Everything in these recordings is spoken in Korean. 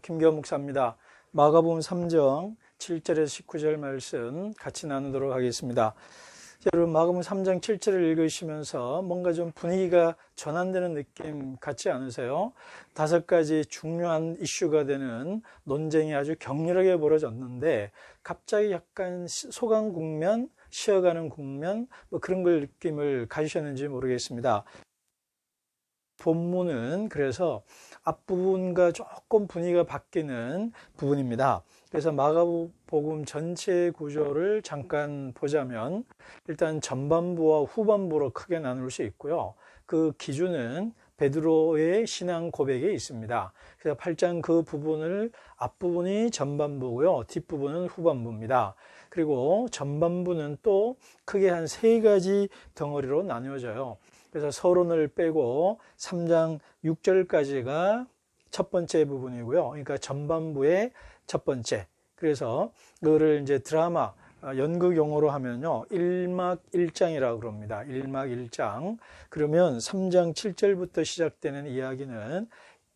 김기현 목사입니다. 마가복음 3장 7절에서 19절 말씀 같이 나누도록 하겠습니다. 여러분, 마가복음 3장 7절을 읽으시면서 뭔가 좀 분위기가 전환되는 느낌 같지 않으세요? 5가지 중요한 이슈가 되는 논쟁이 아주 격렬하게 벌어졌는데 갑자기 약간 소강 국면, 쉬어가는 국면, 그런 걸 느낌을 가지셨는지 모르겠습니다. 본문은 그래서 앞부분과 조금 분위기가 바뀌는 부분입니다. 그래서 마가복음 전체 구조를 잠깐 보자면 일단 전반부와 후반부로 크게 나눌 수 있고요. 그 기준은 베드로의 신앙 고백에 있습니다. 그래서 8장 그 부분을 앞부분이 전반부고요. 뒷부분은 후반부입니다. 그리고 전반부는 또 크게 한 3가지 덩어리로 나뉘어져요. 그래서 서론을 빼고 3장 6절까지가 첫 번째 부분이고요. 그러니까 전반부의 첫 번째. 그래서 그거를 이제 드라마, 연극 용어로 하면요. 1막 1장이라고 그럽니다. 1막 1장. 그러면 3장 7절부터 시작되는 이야기는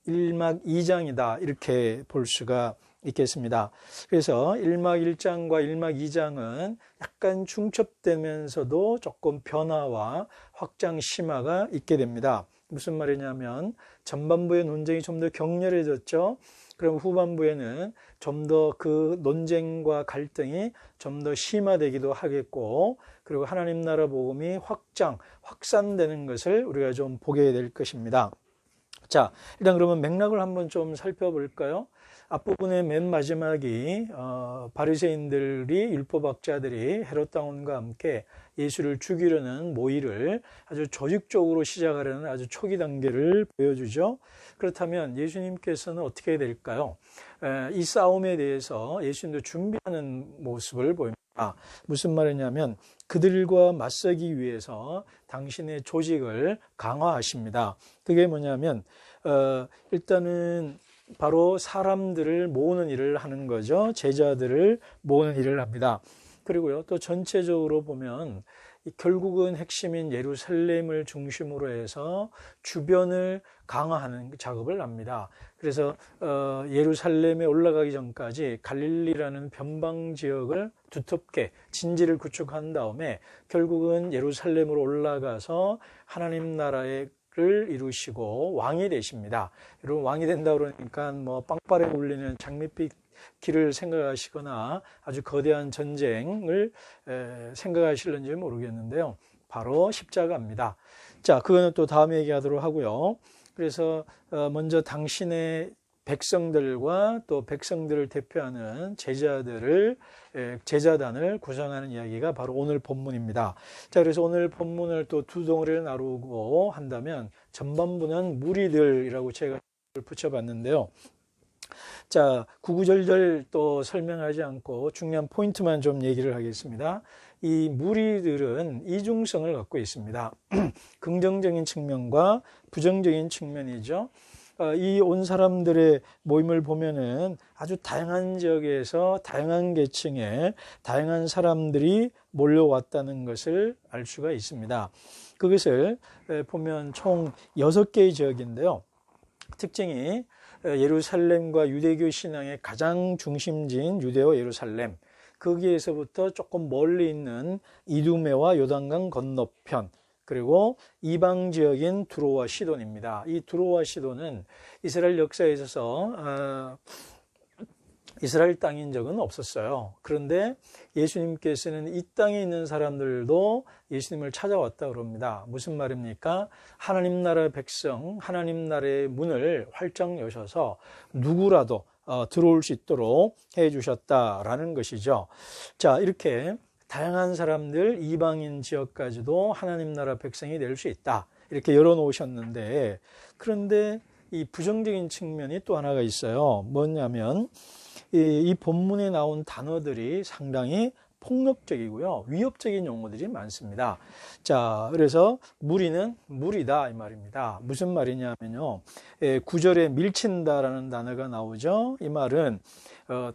1막 2장이다. 이렇게 볼 수가 있겠습니다. 그래서 1막 1장과 1막 2장은 약간 중첩되면서도 조금 변화와 확장 심화가 있게 됩니다. 무슨 말이냐면 전반부의 논쟁이 좀 더 격렬해졌죠. 그럼 후반부에는 좀 더 그 논쟁과 갈등이 좀 더 심화되기도 하겠고, 그리고 하나님 나라 복음이 확산되는 것을 우리가 좀 보게 될 것입니다. 자, 일단 그러면 맥락을 한번 좀 살펴볼까요? 앞부분의 맨 마지막이 바리새인들이, 율법학자들이 헤롯 왕과 함께 예수를 죽이려는 모의를 아주 조직적으로 시작하려는 아주 초기 단계를 보여주죠. 그렇다면 예수님께서는 어떻게 될까요? 이 싸움에 대해서 예수님도 준비하는 모습을 보입니다. 무슨 말이냐면 그들과 맞서기 위해서 당신의 조직을 강화하십니다. 그게 뭐냐면 일단은 바로 사람들을 모으는 일을 하는 거죠. 제자들을 모으는 일을 합니다. 그리고요, 또 전체적으로 보면 결국은 핵심인 예루살렘을 중심으로 해서 주변을 강화하는 작업을 합니다. 그래서 예루살렘에 올라가기 전까지 갈릴리라는 변방 지역을 두텁게 진지를 구축한 다음에 결국은 예루살렘으로 올라가서 하나님 나라의 를 이루시고 왕이 되십니다. 여러분, 왕이 된다 그러니까 빵빠레 울리는 장밋빛 길을 생각하시거나 아주 거대한 전쟁을 생각하실는지 모르겠는데요. 바로 십자가입니다. 자, 그거는 또 다음에 얘기하도록 하고요. 그래서 먼저 당신의 백성들과 또 백성들을 대표하는 제자단을 구성하는 이야기가 바로 오늘 본문입니다. 자, 그래서 오늘 본문을 또 두 덩어리를 나누고 한다면 전반부는 무리들이라고 제가 붙여봤는데요. 자, 구구절절 또 설명하지 않고 중요한 포인트만 좀 얘기를 하겠습니다. 이 무리들은 이중성을 갖고 있습니다. 긍정적인 측면과 부정적인 측면이죠. 이 온 사람들의 모임을 보면은 아주 다양한 지역에서 다양한 계층의 다양한 사람들이 몰려왔다는 것을 알 수가 있습니다. 그것을 보면 총 6개의 지역인데요. 특징이 예루살렘과 유대교 신앙의 가장 중심지인 유대와 예루살렘, 거기에서부터 조금 멀리 있는 이두메와 요단강 건너편, 그리고 이방 지역인 두로와 시돈입니다. 이 두로와 시돈은 이스라엘 역사에 있어서 이스라엘 땅인 적은 없었어요. 그런데 예수님께서는 이 땅에 있는 사람들도 예수님을 찾아왔다 그럽니다. 무슨 말입니까? 하나님 나라의 백성, 하나님 나라의 문을 활짝 여셔서 누구라도 들어올 수 있도록 해 주셨다라는 것이죠. 자, 이렇게 다양한 사람들, 이방인 지역까지도 하나님 나라 백성이 될 수 있다. 이렇게 열어놓으셨는데, 그런데 이 부정적인 측면이 또 하나가 있어요. 뭐냐면 이 본문에 나온 단어들이 상당히 폭력적이고요. 위협적인 용어들이 많습니다. 자, 그래서 무리는 무리다 이 말입니다. 무슨 말이냐면요. 9절에 밀친다라는 단어가 나오죠. 이 말은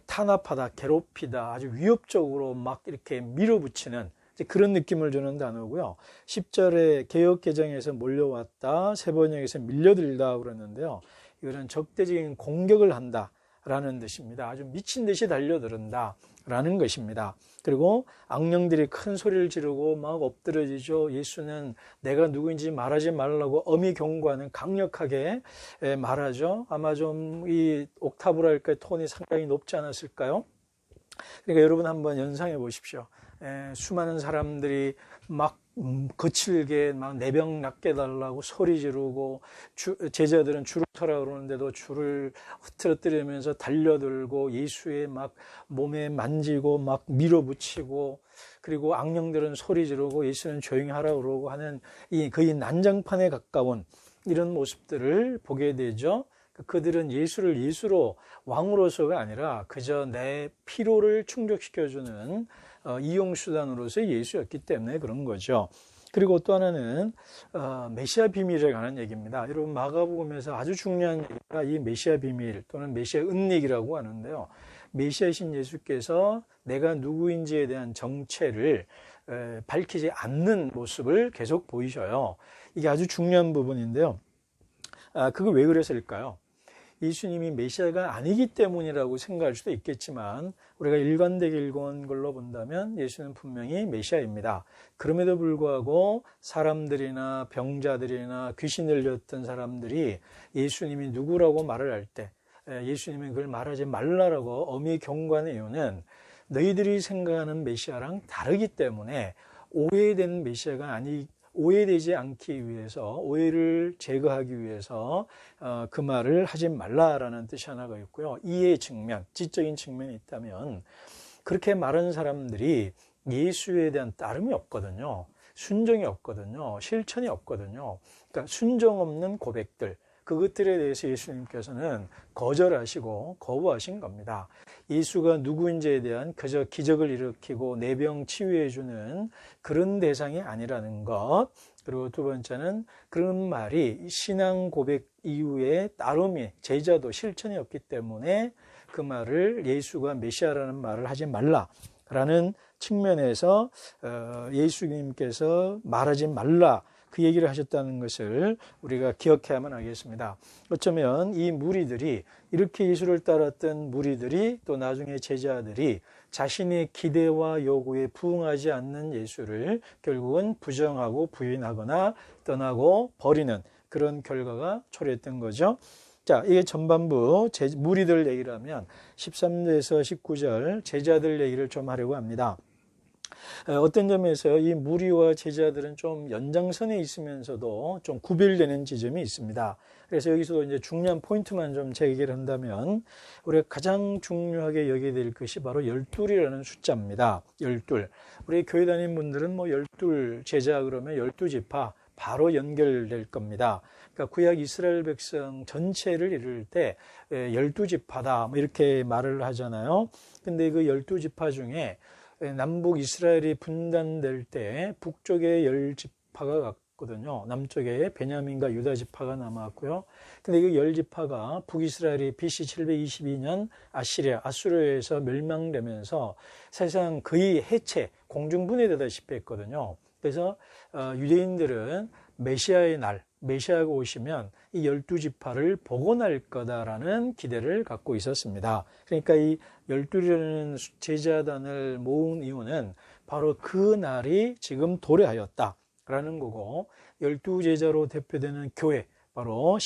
탄압하다, 괴롭히다, 아주 위협적으로 막 이렇게 밀어붙이는 그런 느낌을 주는 단어고요. 10절에 개역개정에서 몰려왔다, 세번역에서 밀려들다 그러는데요. 이거는 적대적인 공격을 한다, 라는 뜻입니다. 아주 미친 듯이 달려들은다 라는 것입니다. 그리고 악령들이 큰 소리를 지르고 막 엎드러지죠. 예수는 내가 누구인지 말하지 말라고 엄히 경고하는 강력하게 말하죠. 아마 좀 이 옥타브랄까 톤이 상당히 높지 않았을까요? 그러니까 여러분 한번 연상해 보십시오. 수많은 사람들이 막 거칠게 막 내 병 낫게 달라고 소리 지르고 제자들은 줄을 서라 그러는데도 줄을 흐트러뜨리면서 달려들고 예수의 막 몸에 만지고 막 밀어붙이고, 그리고 악령들은 소리 지르고 예수는 조용히 하라 그러고 하는 이 거의 난장판에 가까운 이런 모습들을 보게 되죠. 그들은 예수를 예수로 왕으로서가 아니라 그저 내 피로를 충족시켜주는 이용수단으로서 예수였기 때문에 그런 거죠. 그리고 또 하나는 메시아 비밀에 관한 얘기입니다. 여러분 마가복음에서 아주 중요한 얘기가 이 메시아 비밀 또는 메시아 은닉이라고 하는데요. 메시아이신 예수께서 내가 누구인지에 대한 정체를 밝히지 않는 모습을 계속 보이셔요. 이게 아주 중요한 부분인데요. 그거 왜 그랬을까요? 예수님이 메시아가 아니기 때문이라고 생각할 수도 있겠지만 우리가 일관되게 읽어온 걸로 본다면 예수는 분명히 메시아입니다. 그럼에도 불구하고 사람들이나 병자들이나 귀신 들렸던 사람들이 예수님이 누구라고 말을 할 때 예수님이 그걸 말하지 말라라고 엄히 경고하는 이유는 너희들이 생각하는 메시아랑 다르기 때문에 오해된 메시아가 오해되지 않기 위해서, 오해를 제거하기 위해서 그 말을 하지 말라라는 뜻이 하나가 있고요. 이해 측면, 지적인 측면이 있다면 그렇게 말하는 사람들이 예수에 대한 따름이 없거든요. 순종이 없거든요. 실천이 없거든요. 그러니까 순종 없는 고백들, 그것들에 대해서 예수님께서는 거절하시고 거부하신 겁니다. 예수가 누구인지에 대한 그저 기적을 일으키고 내 병 치유해주는 그런 대상이 아니라는 것. 그리고 두 번째는 그런 말이 신앙 고백 이후에 따름이 제자도 실천이 없기 때문에 그 말을 예수가 메시아라는 말을 하지 말라라는 측면에서 예수님께서 말하지 말라 그 얘기를 하셨다는 것을 우리가 기억해야만 하겠습니다. 어쩌면 이 무리들이, 이렇게 예수를 따랐던 무리들이 또 나중에 제자들이 자신의 기대와 요구에 부응하지 않는 예수를 결국은 부정하고 부인하거나 떠나고 버리는 그런 결과가 초래했던 거죠. 자, 이게 전반부 무리들 얘기를 하면 13절에서 19절 제자들 얘기를 좀 하려고 합니다. 어떤 점에서 이 무리와 제자들은 좀 연장선에 있으면서도 좀 구별되는 지점이 있습니다. 그래서 여기서도 이제 중요한 포인트만 좀 제기를 한다면 우리가 가장 중요하게 여겨야 될 것이 바로 12이라는 숫자입니다. 12. 우리 교회 다니는 분들은 뭐 12 제자 그러면 12지파 바로 연결될 겁니다. 그러니까 구약 이스라엘 백성 전체를 이룰 때 12지파다 뭐 이렇게 말을 하잖아요. 근데 그 12지파 중에 남북 이스라엘이 분단될 때 북쪽에 10지파가 갔거든요. 남쪽에 베냐민과 유다 지파가 남았고요. 근데 이 10지파가 북이스라엘이 BC 722년 아수르에서 멸망되면서 사실상 거의 해체, 공중분해되다시피 했거든요. 그래서 유대인들은 메시아의 날, 메시아가 오시면 이 12지파를 복원할 거다라는 기대를 갖고 있었습니다. 그러니까 이 12라는 제자단을 모은 이유는 바로 그 날이 지금 도래하였다라는 거고, 12제자로 대표되는 교회, 바로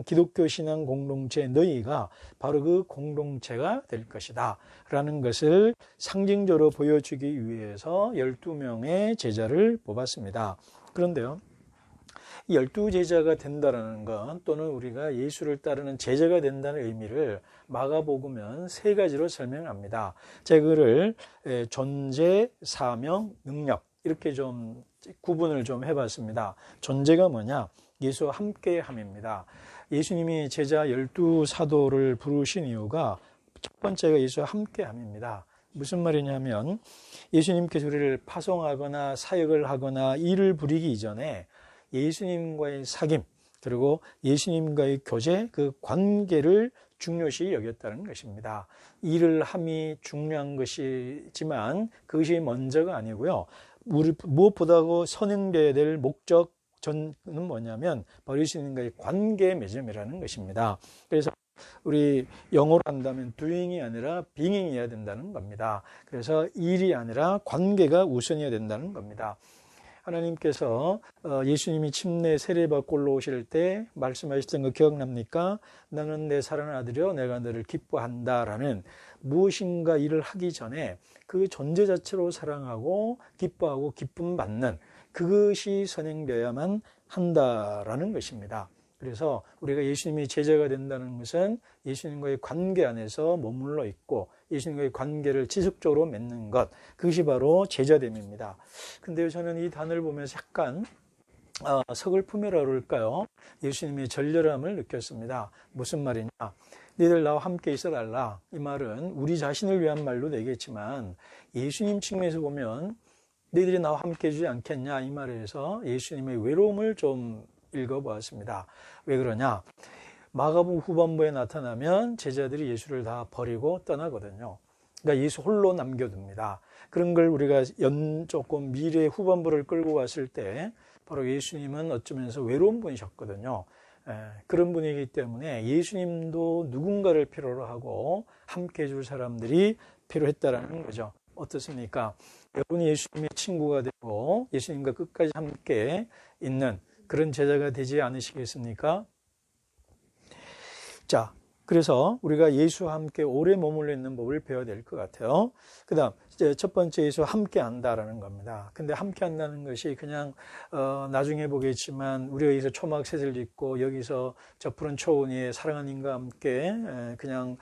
기독교 신앙 공동체 너희가 바로 그 공동체가 될 것이다 라는 것을 상징적으로 보여주기 위해서 12명의 제자를 뽑았습니다. 그런데요, 이 12제자가 된다는 것, 또는 우리가 예수를 따르는 제자가 된다는 의미를 마가복음은 세 가지로 설명합니다. 제가 그를 존재, 사명, 능력 이렇게 좀 구분을 좀 해봤습니다. 존재가 뭐냐? 예수와 함께함입니다. 예수님이 제자 12사도를 부르신 이유가 첫 번째가 예수와 함께함입니다. 무슨 말이냐면 예수님께서 우리를 파송하거나 사역을 하거나 일을 부리기 이전에 예수님과의 사귐, 그리고 예수님과의 교제, 그 관계를 중요시 여겼다는 것입니다. 일을 함이 중요한 것이지만 그것이 먼저가 아니고요. 무엇보다도 선행되어야 될 목적 전은 뭐냐면 바로 예수님과의 관계 맺음이라는 것입니다. 그래서 우리 영어로 한다면 doing이 아니라 being이어야 된다는 겁니다. 그래서 일이 아니라 관계가 우선이어야 된다는 겁니다. 하나님께서 예수님이 침례 세례받고 올라오실 때 말씀하셨던 거 기억납니까? 너는 내 사랑하는 아들이여 내가 너를 기뻐한다라는, 무엇인가 일을 하기 전에 그 존재 자체로 사랑하고 기뻐하고 기쁨 받는 그것이 선행되어야만 한다라는 것입니다. 그래서 우리가 예수님이 제자가 된다는 것은 예수님과의 관계 안에서 머물러 있고 예수님과의 관계를 지속적으로 맺는 것, 그것이 바로 제자됨입니다. 근데 저는 이 단어를 보면서 약간 서글픔이라 그럴까요? 예수님의 절절함을 느꼈습니다. 무슨 말이냐? 너희들 나와 함께 있어달라. 이 말은 우리 자신을 위한 말도 되겠지만 예수님 측면에서 보면 너희들이 나와 함께 해주지 않겠냐, 이 말에서 예수님의 외로움을 좀 읽어보았습니다. 왜 그러냐? 마가복음 후반부에 나타나면 제자들이 예수를 다 버리고 떠나거든요. 그러니까 예수 홀로 남겨둡니다. 그런 걸 우리가 조금 미래 후반부를 끌고 갔을 때 바로 예수님은 어쩌면서 외로운 분이셨거든요. 그런 분이기 때문에 예수님도 누군가를 필요로 하고 함께 해줄 사람들이 필요했다라는 거죠. 어떻습니까? 여러분이 예수님의 친구가 되고 예수님과 끝까지 함께 있는 그런 제자가 되지 않으시겠습니까? 자, 그래서 우리가 예수와 함께 오래 머물러 있는 법을 배워야 될 것 같아요. 그 다음, 이제 첫 번째 예수와 함께 한다라는 겁니다. 근데 함께 한다는 것이 그냥, 나중에 보겠지만, 우리가 여기서 초막셋을 짓고, 여기서 저 푸른 초원 위에 사랑하는 이과 함께, 그냥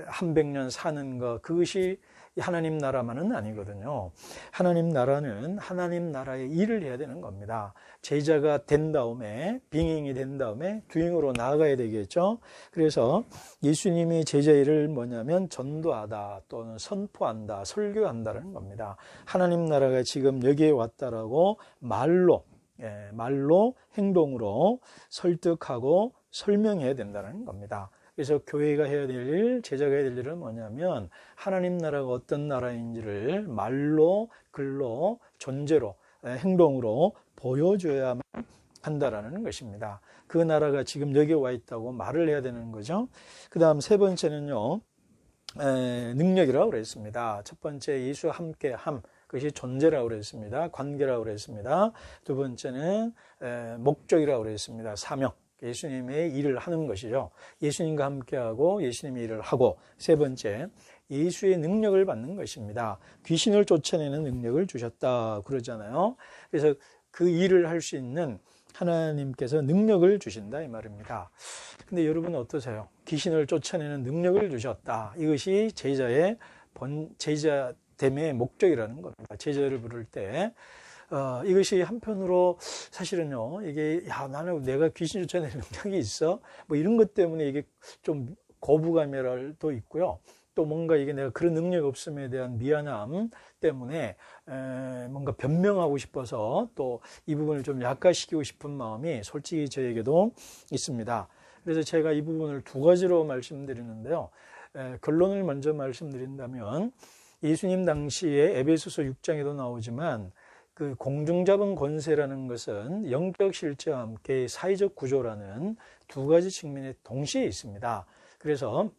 한 백년 사는 것, 그것이 하나님 나라만은 아니거든요. 하나님 나라는 하나님 나라의 일을 해야 되는 겁니다. 제자가 된 다음에, 빙잉이 된 다음에 두잉으로 나아가야 되겠죠. 그래서 예수님의 제자 일을 뭐냐면 전도하다 또는 선포한다, 설교한다는 겁니다. 하나님 나라가 지금 여기에 왔다라고 말로 행동으로 설득하고 설명해야 된다는 겁니다. 그래서 교회가 해야 될 일, 제자가 해야 될 일은 뭐냐면 하나님 나라가 어떤 나라인지를 말로, 글로, 존재로, 행동으로 보여줘야만 한다라는 것입니다. 그 나라가 지금 여기 와 있다고 말을 해야 되는 거죠. 그 다음 세 번째는요, 능력이라고 그랬습니다. 첫 번째 예수와 함께함, 그것이 존재라고 그랬습니다. 관계라고 그랬습니다. 두 번째는 목적이라고 그랬습니다. 사명. 예수님의 일을 하는 것이죠. 예수님과 함께하고 예수님의 일을 하고, 세 번째 예수의 능력을 받는 것입니다. 귀신을 쫓아내는 능력을 주셨다 그러잖아요. 그래서 그 일을 할 수 있는 하나님께서 능력을 주신다 이 말입니다. 근데 여러분 어떠세요? 귀신을 쫓아내는 능력을 주셨다. 이것이 제자됨의 목적이라는 겁니다. 제자를 부를 때 이것이 한편으로 사실은요, 이게, 나는 내가 귀신 쫓아내는 능력이 있어? 뭐 이런 것 때문에 이게 좀 거부감이랄도 있고요. 또 뭔가 이게 내가 그런 능력이 없음에 대한 미안함 때문에 뭔가 변명하고 싶어서 또 이 부분을 좀 약화시키고 싶은 마음이 솔직히 저에게도 있습니다. 그래서 제가 이 부분을 두 가지로 말씀드리는데요. 결론을 먼저 말씀드린다면 예수님 당시에 에베소서 6장에도 나오지만 그 공중잡은 권세라는 것은 영적 실제와 함께 사회적 구조라는 두 가지 측면이 동시에 있습니다. 그래서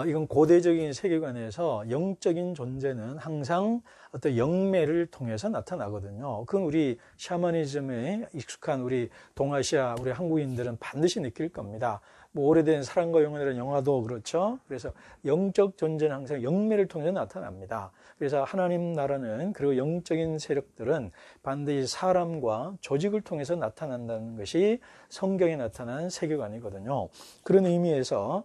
이건 고대적인 세계관에서 영적인 존재는 항상 어떤 영매를 통해서 나타나거든요. 그건 우리 샤머니즘에 익숙한 우리 동아시아, 우리 한국인들은 반드시 느낄 겁니다. 뭐 오래된 사랑과 영혼이라는 영화도 그렇죠. 그래서 영적 존재는 항상 영매를 통해서 나타납니다. 그래서 하나님 나라는, 그리고 영적인 세력들은 반드시 사람과 조직을 통해서 나타난다는 것이 성경에 나타난 세계관이거든요. 그런 의미에서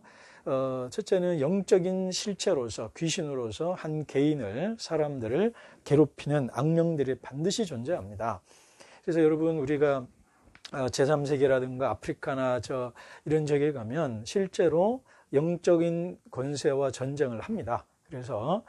첫째는 영적인 실체로서, 귀신으로서 한 개인을, 사람들을 괴롭히는 악령들이 반드시 존재합니다. 그래서 여러분, 우리가 제3세계라든가 아프리카나 이런 지역에 가면 실제로 영적인 권세와 전쟁을 합니다. 그래서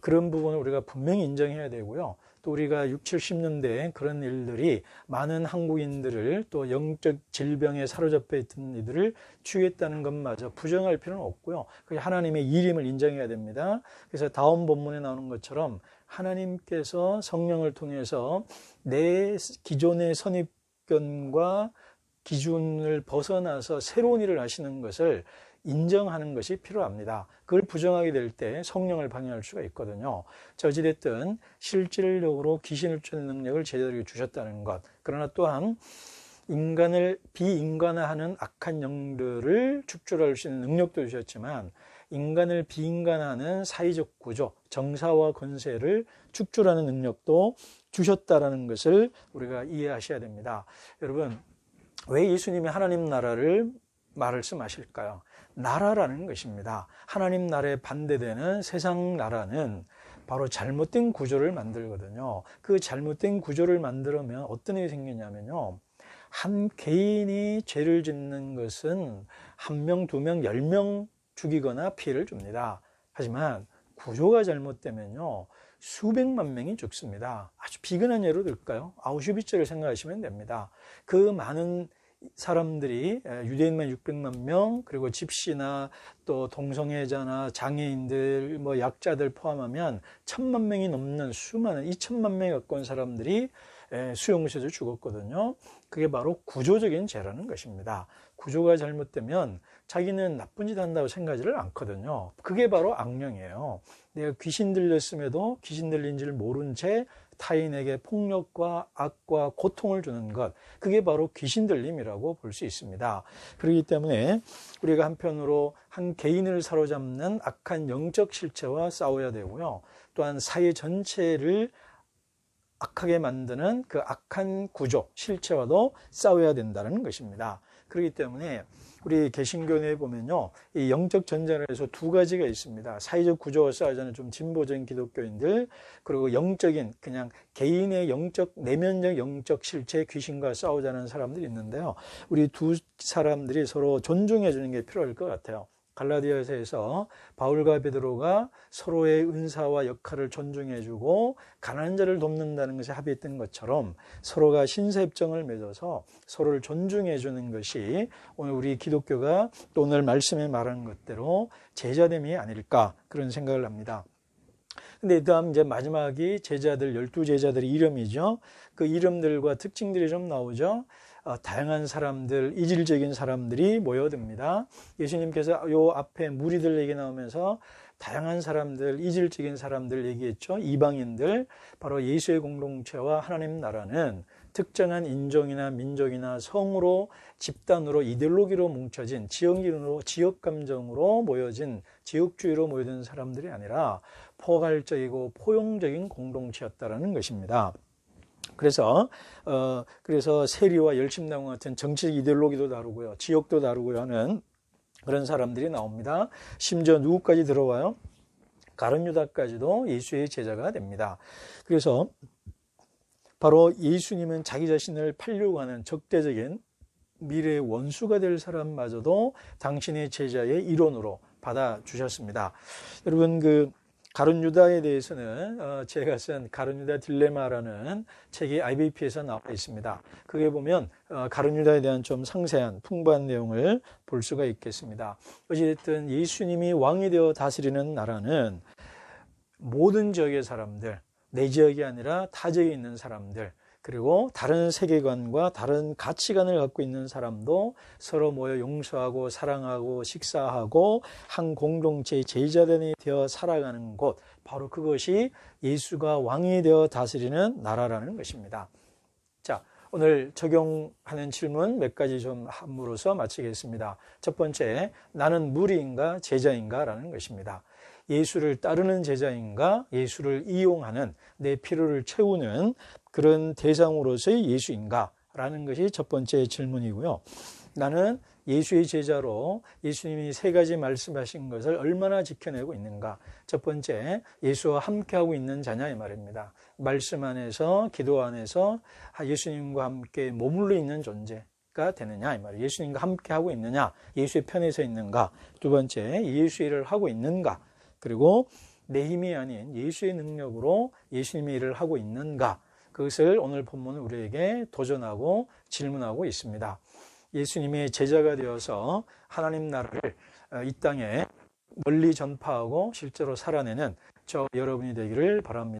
그런 부분을 우리가 분명히 인정해야 되고요. 또 우리가 60, 70년대에 그런 일들이 많은 한국인들을 또 영적 질병에 사로잡혀 있던 이들을 치유했다는 것마저 부정할 필요는 없고요. 그게 하나님의 일임을 인정해야 됩니다. 그래서 다음 본문에 나오는 것처럼 하나님께서 성령을 통해서 내 기존의 선입견과 기준을 벗어나서 새로운 일을 하시는 것을 인정하는 것이 필요합니다. 그걸 부정하게 될 때 성령을 방해할 수가 있거든요. 어찌됐든 실질적으로 귀신을 쫓는 능력을 제자들에게 주셨다는 것. 그러나 또한 인간을 비인간화하는 악한 영들을 축출할 수 있는 능력도 주셨지만 인간을 비인간화하는 사회적 구조, 정사와 권세를 축출하는 능력도 주셨다라는 것을 우리가 이해하셔야 됩니다. 여러분, 왜 예수님이 하나님 나라를 말씀하실까요? 나라라는 것입니다. 하나님 나라에 반대되는 세상 나라는 바로 잘못된 구조를 만들거든요. 그 잘못된 구조를 만들면 어떤 일이 생기냐면요. 한 개인이 죄를 짓는 것은 1명, 2명, 10명 죽이거나 피해를 줍니다. 하지만 구조가 잘못되면요. 수백만 명이 죽습니다. 아주 비근한 예로 들까요? 아우슈비츠를 생각하시면 됩니다. 그 많은 사람들이 유대인만 600만 명, 그리고 집시나 또 동성애자나 장애인들, 약자들 포함하면 1000만 명이 넘는 수많은 2천만 명이 가까운 사람들이 수용소에서 죽었거든요. 그게 바로 구조적인 죄라는 것입니다. 구조가 잘못되면 자기는 나쁜 짓 한다고 생각하지를 않거든요. 그게 바로 악령이에요. 내가 귀신 들렸음에도 귀신 들린지를 모른 채 타인에게 폭력과 악과 고통을 주는 것, 그게 바로 귀신 들림이라고 볼 수 있습니다. 그렇기 때문에 우리가 한편으로 한 개인을 사로잡는 악한 영적 실체와 싸워야 되고요. 또한 사회 전체를 악하게 만드는 그 악한 구조, 실체와도 싸워야 된다는 것입니다. 그렇기 때문에 우리 개신교에 보면요, 이 영적 전쟁에서 두 가지가 있습니다. 사회적 구조와 싸우자는 좀 진보적인 기독교인들, 그리고 영적인 그냥 개인의 영적 내면적 영적 실체 귀신과 싸우자는 사람들이 있는데요. 우리 두 사람들이 서로 존중해 주는 게 필요할 것 같아요. 갈라디아서에서 바울과 베드로가 서로의 은사와 역할을 존중해주고 가난한 자를 돕는다는 것에 합의했던 것처럼 서로가 신세협정을 맺어서 서로를 존중해주는 것이 오늘 우리 기독교가 또 오늘 말씀에 말하는 것대로 제자됨이 아닐까 그런 생각을 합니다. 근데 다음 이제 마지막이 제자들 12제자들의 이름이죠. 그 이름들과 특징들이 좀 나오죠. 다양한 사람들, 이질적인 사람들이 모여듭니다. 예수님께서 요 앞에 무리들 얘기 나오면서 다양한 사람들, 이질적인 사람들 얘기했죠. 이방인들, 바로 예수의 공동체와 하나님 나라는 특정한 인종이나 민족이나 성으로 집단으로 이데올로기로 뭉쳐진 지역 감정으로 모여진 지역주의로 모여든 사람들이 아니라 포괄적이고 포용적인 공동체였다라는 것입니다. 그래서 세리와 열심당과 같은 정치적 이데올로기도 다르고요, 지역도 다르고요 하는 그런 사람들이 나옵니다. 심지어 누구까지 들어와요? 가룟 유다까지도 예수의 제자가 됩니다. 그래서 바로 예수님은 자기 자신을 팔려고 하는 적대적인 미래의 원수가 될 사람마저도 당신의 제자의 일원으로 받아주셨습니다. 여러분, 가룟 유다에 대해서는 제가 쓴 가룟 유다 딜레마라는 책이 IBP에서 나와 있습니다. 그게 보면 가룟 유다에 대한 좀 상세한 풍부한 내용을 볼 수가 있겠습니다. 어찌됐든 예수님이 왕이 되어 다스리는 나라는 모든 지역의 사람들, 내 지역이 아니라 타 지역에 있는 사람들, 그리고 다른 세계관과 다른 가치관을 갖고 있는 사람도 서로 모여 용서하고 사랑하고 식사하고 한 공동체의 제자단이 되어 살아가는 곳, 바로 그것이 예수가 왕이 되어 다스리는 나라라는 것입니다. 자, 오늘 적용하는 질문 몇 가지 좀 함으로써 마치겠습니다. 첫 번째, 나는 무리인가 제자인가 라는 것입니다. 예수를 따르는 제자인가, 예수를 이용하는, 내 필요를 채우는 그런 대상으로서의 예수인가 라는 것이 첫 번째 질문이고요. 나는 예수의 제자로 예수님이 세 가지 말씀하신 것을 얼마나 지켜내고 있는가. 첫 번째, 예수와 함께하고 있는 자냐 이 말입니다. 말씀 안에서, 기도 안에서 예수님과 함께 머물러 있는 존재가 되느냐 이 말이에요. 예수님과 함께하고 있느냐, 예수의 편에 서 있는가. 두 번째, 예수의 일을 하고 있는가. 그리고 내 힘이 아닌 예수의 능력으로 예수님의 일을 하고 있는가. 그것을 오늘 본문은 우리에게 도전하고 질문하고 있습니다. 예수님의 제자가 되어서 하나님 나라를 이 땅에 널리 전파하고 실제로 살아내는 저 여러분이 되기를 바랍니다.